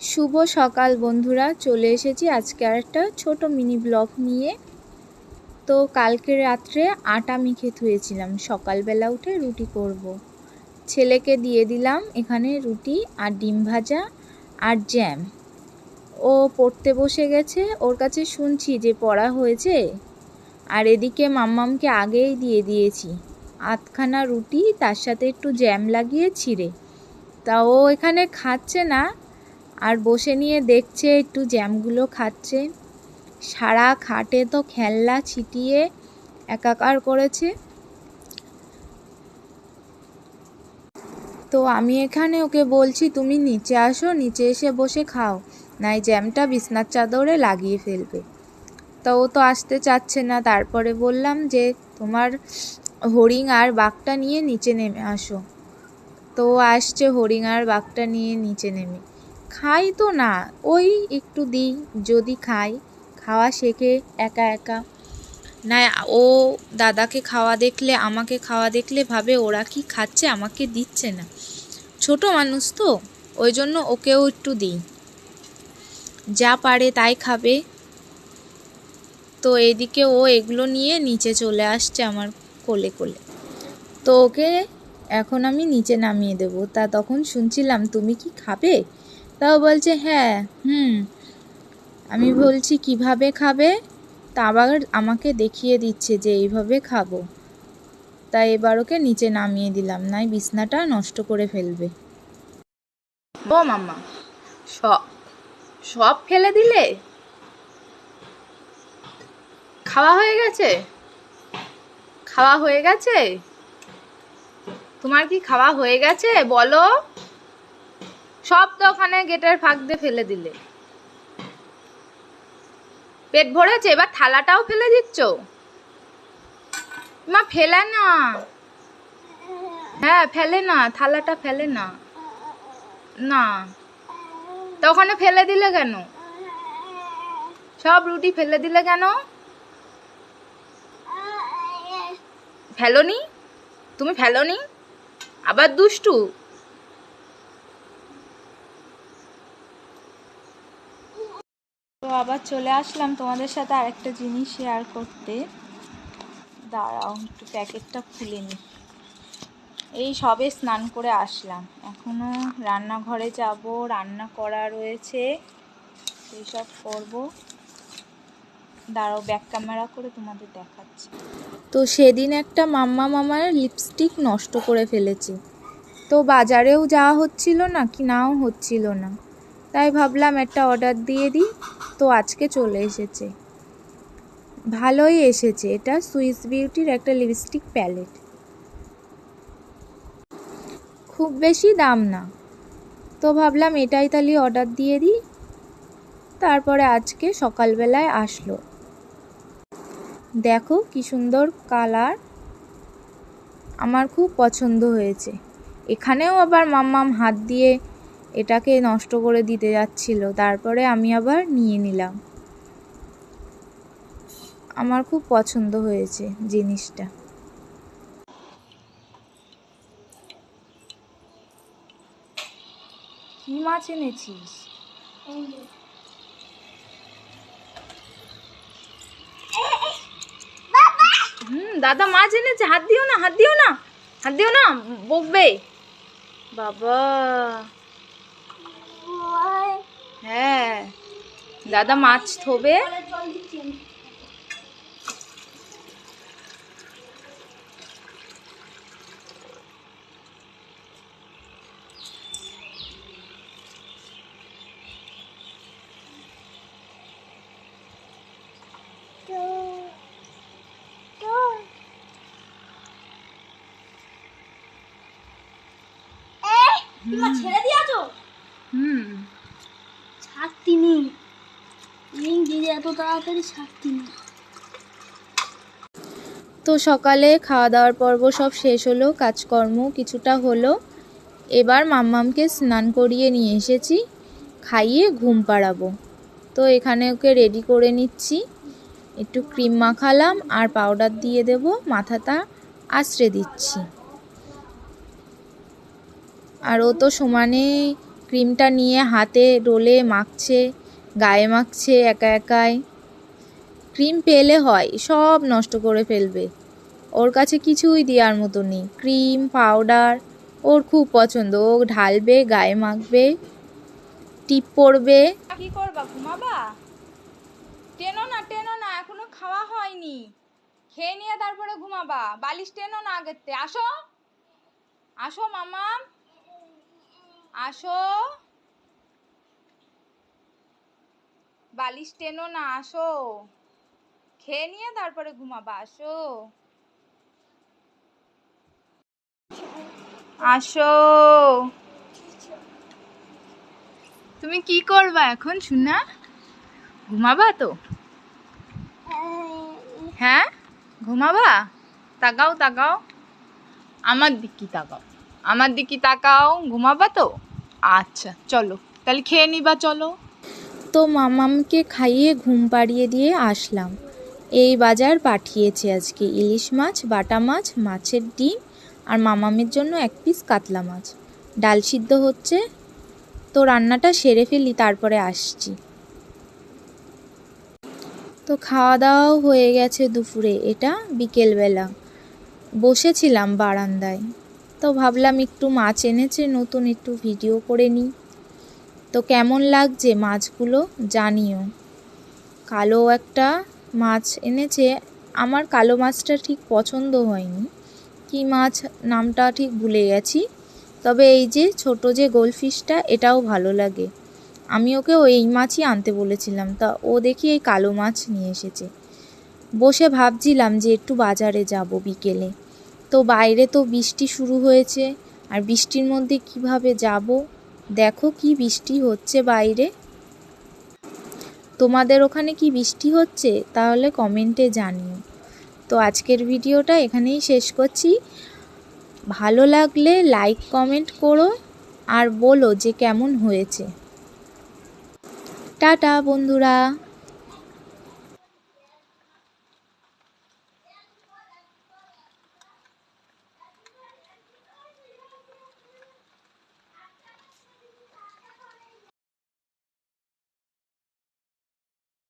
শুভ সকাল বন্ধুরা, চলে এসেছি আজকে আরেকটা ছোট মিনি ব্লগ নিয়ে। তো কালকে রাত্রে আটা মেখে ধুয়েছিলাম, সকালবেলা উঠে রুটি করব। ছেলেকে দিয়ে দিলাম এখানে রুটি আর ডিম ভাজা আর জ্যাম। ও পড়তে বসে গেছে, ওর কাছে শুনছি যে পড়া হয়েছে। আর এদিকে মাম্মামকে আগেই দিয়ে দিয়েছি আধখানা রুটি, তার সাথে একটু জ্যাম লাগিয়ে ছিঁড়ে। তা ও এখানে খাচ্ছে না, আর বসে নিয়ে দেখছে, একটু জ্যামগুলো খাচ্ছে। সারা খাটে তো খেলনা ছিটিয়ে একাকার করেছে। তো আমি এখানে ওকে বলছি তুমি নিচে আসো, নিচে এসে বসে খাও, নাই জ্যামটা বিছনার চাদরে লাগিয়ে ফেলবে। তো ও তো আসতে চাচ্ছে না। তারপরে বললাম যে তোমার হরিং আর বাঘটা নিয়ে নিচে নেমে আসো। তো আসছে হরিং আর বাঘটা নিয়ে নিচে নেমে। খাই তো না, ওই একটু দিই যদি খাই, খাওয়া শেখে একা একা। না ও দাদাকে খাওয়া দেখলে, আমাকে খাওয়া দেখলে ভাবে ওরা কি খাচ্ছে, আমাকে দিচ্ছে না। ছোট মানুষ তো, ওই জন্য ওকেও একটু দিই, যা পারে তাই খাবে। তো এদিকে ও এগুলো নিয়ে নিচে চলে আসছে আমার কোলে কোলে। তো ওকে এখন আমি নিচে নামিয়ে দেব। তা তখন শুনছিলাম তুমি কি খাবে? তাও বলছে হ্যাঁ। আমি বলছি কিভাবে খাবে? তা আবার আমাকে দেখিয়ে দিচ্ছে যে এইভাবে খাবো। তাই এবার ওকে নিচে নামিয়ে দিলাম, নাই বিছনাটা নষ্ট করে ফেলবে। ও মাম্মা, সব সব ফেলে দিলে? খাওয়া হয়ে গেছে? খাওয়া হয়ে গেছে? তোমার কি খাওয়া হয়ে গেছে বলো? সব তো ওখানে গেটের ফাঁক দিয়ে ফেলে দিলে। পেট ভরেছে, এবার থালাটাও ফেলে দিচ্ছ? মা ফেলে না। হ্যাঁ ফেলে না, থালাটা ফেলে না। না তো ওখানে ফেলে দিলে কেন? সব রুটি ফেলে দিলে কেন? ফেলোনি? তুমি ফেলোনি? আবার দুষ্টু। তো আবার চলে আসলাম তোমাদের সাথে আরেকটা জিনিস শেয়ার করতে। দাঁড়াও একটু প্যাকেটটা খুলে নি। এই সবে স্নান করে আসলাম, এখনো রান্নাঘরে যাব, রান্না করা রয়েছে, এইসব করব। দাঁড়াও ব্যাক ক্যামেরা করে তোমাদের দেখাচ্ছি। তো সেদিন একটা মামার লিপস্টিক নষ্ট করে ফেলেছি। তো বাজারেও যাওয়া হচ্ছিল না, কি নাও হচ্ছিল না, তাই ভাবলাম একটা অর্ডার দিয়ে দিই। তো আজকে চলে এসেছে, ভালোই এসেছে। এটা সুইস বিউটির একটা লিপস্টিক প্যালেট, খুব বেশি দাম না। তো ভাবলাম এটাই তাহলে অর্ডার দিয়ে দিই। তারপরে আজকে সকালবেলায় আসলো। দেখো কি সুন্দর কালার, আমার খুব পছন্দ হয়েছে। এখানেও আবার মাম্মাম হাত দিয়ে এটাকে নষ্ট করে দিতে যাচ্ছিল, তারপরে আমি আবার নিয়ে নিলাম। আমার খুব পছন্দ হয়েছে জিনিসটা। কি মাছ এনেছিস? দাদা মাছ এনেছে, হাত দিও না, হাত দিও না, হাত দিও না, বকবে বাবা। হ্যাঁ দাদা মাছ থবে। ছেড়ে দিয়েছো? ছাড়তিনি, দিদি এত তাড়াতাড়ি ছাড়তিনি। তো সকালে খাওয়া দাওয়ার পর্ব সব শেষ হলো, কাজকর্ম কিছুটা হলো। এবার মাম্মামকে স্নান করিয়ে নিয়ে এসেছি, খাইয়ে ঘুম পাড়াবো। তো এখানে ওকে রেডি করে নিচ্ছি, একটু ক্রিম মাখালাম আর পাউডার দিয়ে দেব, মাথাটা আঁচড়ে দিচ্ছি। আর ও তো সমানে ক্রিমটা নিয়ে হাতে ডলে মাখছে, গায়ে মাখছে একা একাই। ক্রিম পেলে হয়, সব নষ্ট করে ফেলবে। ওর কাছে কিছুই দেওয়ার মতো নেই। ক্রিম পাউডার ওর খুব পছন্দ, ও ঢালবে, গায়ে মাখবে, টিপ পরবে। কি করবা, ঘুমাবা? টেনো না, এখনো খাওয়া হয়নি। খেয়ে নিয়ে তারপরে ঘুমাবা। বালিশ টেনো না আগেরতে। আসো আসো মামা, আসো। বালিশ টেনো না, আসো। খেয়ে নিয়ে তারপরে ঘুমাবা, আসো আসো। তুমি কি করবা এখন সোনা? ঘুমাবা তো? হ্যাঁ ঘুমাবা? তাকাও তাকাও, আমার দিকে তাকাও, আমার দিকে তাকাও। ঘুমাবা তো? আচ্ছা চলো তাহলে খেয়ে নিবা, চলো। তো মামামকে খাইয়ে ঘুম পাড়িয়ে দিয়ে আসলাম। এই বাজার পাঠিয়েছে আজকে ইলিশ মাছ, বাটা মাছ, মাছের ডিম আর মামামের জন্য 1 পিস কাতলা মাছ। ডাল সিদ্ধ হচ্ছে, তো রান্নাটা সেরে ফেলি তারপরে আসছি। তো খাওয়া দাওয়াও হয়ে গেছে দুপুরে, এটা বিকেলবেলা। বসেছিলাম বারান্দায়, তো ভাবলাম একটু মাছ এনেছে নতুন, একটু ভিডিও করে নিই। তো কেমন লাগছে মাছগুলো জানিও। কালো একটা মাছ এনেছে, আমার কালো মাছটা ঠিক পছন্দ হয়নি, কি মাছ নামটা ঠিক ভুলে গেছি। তবে এই যে ছোট যে গোলফিশটা, এটাও ভালো লাগে। আমি ওকে এই মাছই আনতে বলেছিলাম, তা ও দেখি এই কালো মাছ নিয়ে এসেছে। বসে ভাবছিলাম যে একটু বাজারে যাব বিকেলে। তো বাইরে তো বৃষ্টি শুরু হয়েছে, আর বৃষ্টির মধ্যে কিভাবে যাব? দেখো কি বৃষ্টি হচ্ছে বাইরে। তোমাদের ওখানে কি বৃষ্টি হচ্ছে? তাহলে কমেন্টে জানিও। তো আজকের ভিডিওটা এখানেই শেষ করছি। ভালো লাগলে লাইক কমেন্ট করো আর বলো যে কেমন হয়েছে। টাটা বন্ধুরা।